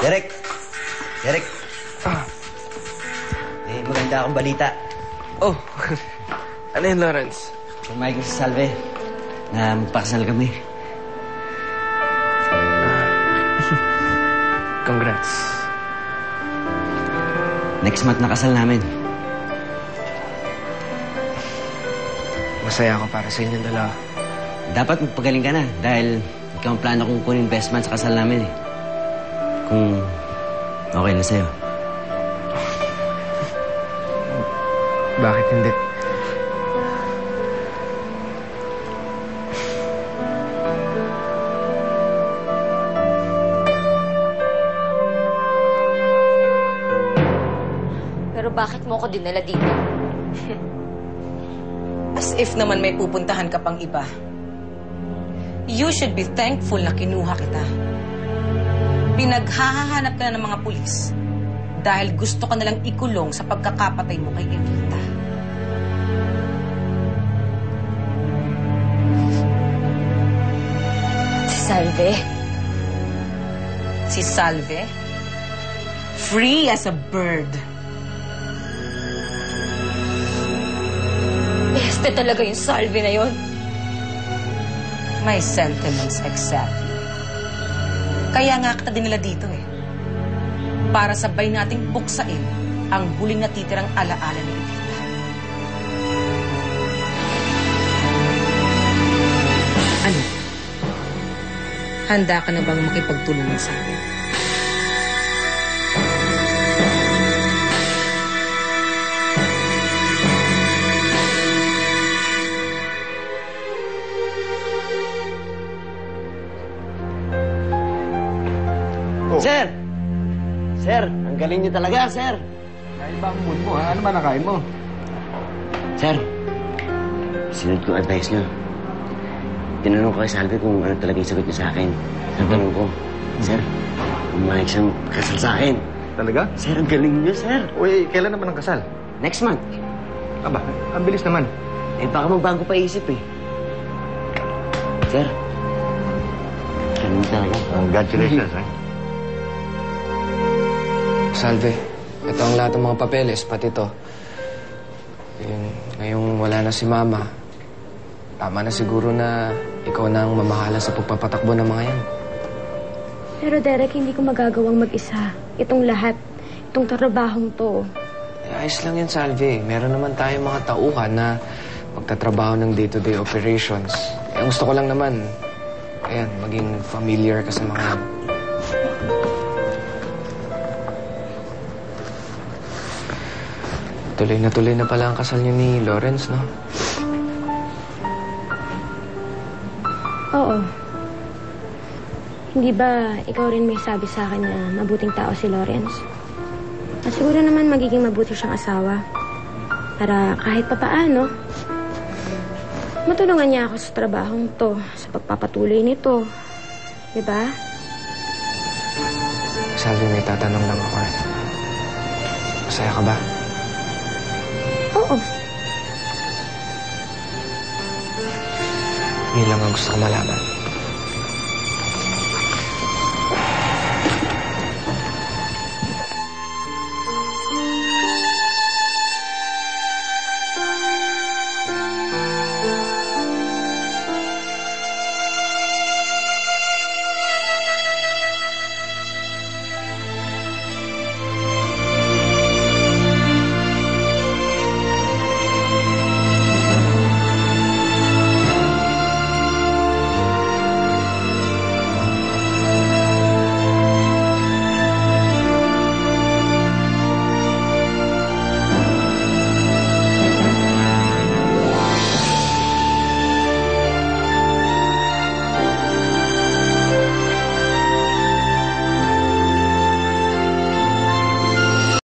Derek! Derek! Maganda akong balita. Oh, ano yun, Lawrence? Pumayag ko sa Salve na magpakasal kami. Congrats. Next month na kasal namin. Masaya ako para sa inyong dalawa. Dapat magpagaling ka na dahil ikaw ang plano kong kunin best man sa kasal namin eh. Kung okay na sa'yo. Bakit hindi? Pero bakit mo ko dinala dito? As if naman may pupuntahan ka pang iba. You should be thankful na kinuha kita. Pinaghahanap ka na ng mga pulis dahil gusto ka nalang ikulong sa pagkakapatay mo kay Evita. Si Salve? Si Salve? Free as a bird. Este talaga yung Salve na yon. My sentiments exactly. Kaya nga kita dinala dito eh. Para sabay nating buksain ang huling natitirang alaala ni Evita. Ano? Handa ka na bang makipagtulungan sa akin? Sir! Sir, ang galing niyo talaga, sir. Kain ba ang mood mo, ha? Ano ba nakain mo? Sir, sinunod ko advice niyo. Tinanong ko kay Salve kung ano talaga yung sagot niyo sa akin. Sa tanong ko, sir, umayag siyang kasal sa akin. Talaga? Sir, ang galing niyo, sir. Uy, kailan naman ang kasal? Next month. Aba, ang bilis naman. Eh, baka magbago pa isip eh. Sir, galing talaga. Congratulations, ha? Salve, ito ang lahat ng mga papeles, pati ito. Ngayong wala na si Mama, tama na siguro na ikaw na ang mamahala sa pagpapatakbo ng mga yan. Pero Derek, hindi ko magagawang mag-isa. Itong lahat, itong trabahong to. Ayos lang yan, Salve. Meron naman tayong mga tauhan na magtatrabaho ng day-to-day operations. Ang gusto ko lang naman, ayan, maging familiar ka sa mga yan. Tuloy na pala ang kasal niyo ni Lawrence, no? Oo. Hindi ba ikaw rin may sabi sa akin na mabuting tao si Lawrence? At siguro naman magiging mabuti siyang asawa. Para kahit papaano, matulungan niya ako sa trabahong to, sa pagpapatuloy nito. Diba? Salve, may tatanong lang ako. Masaya ka ba? Oo. Yun lang ang gusto ko malaman.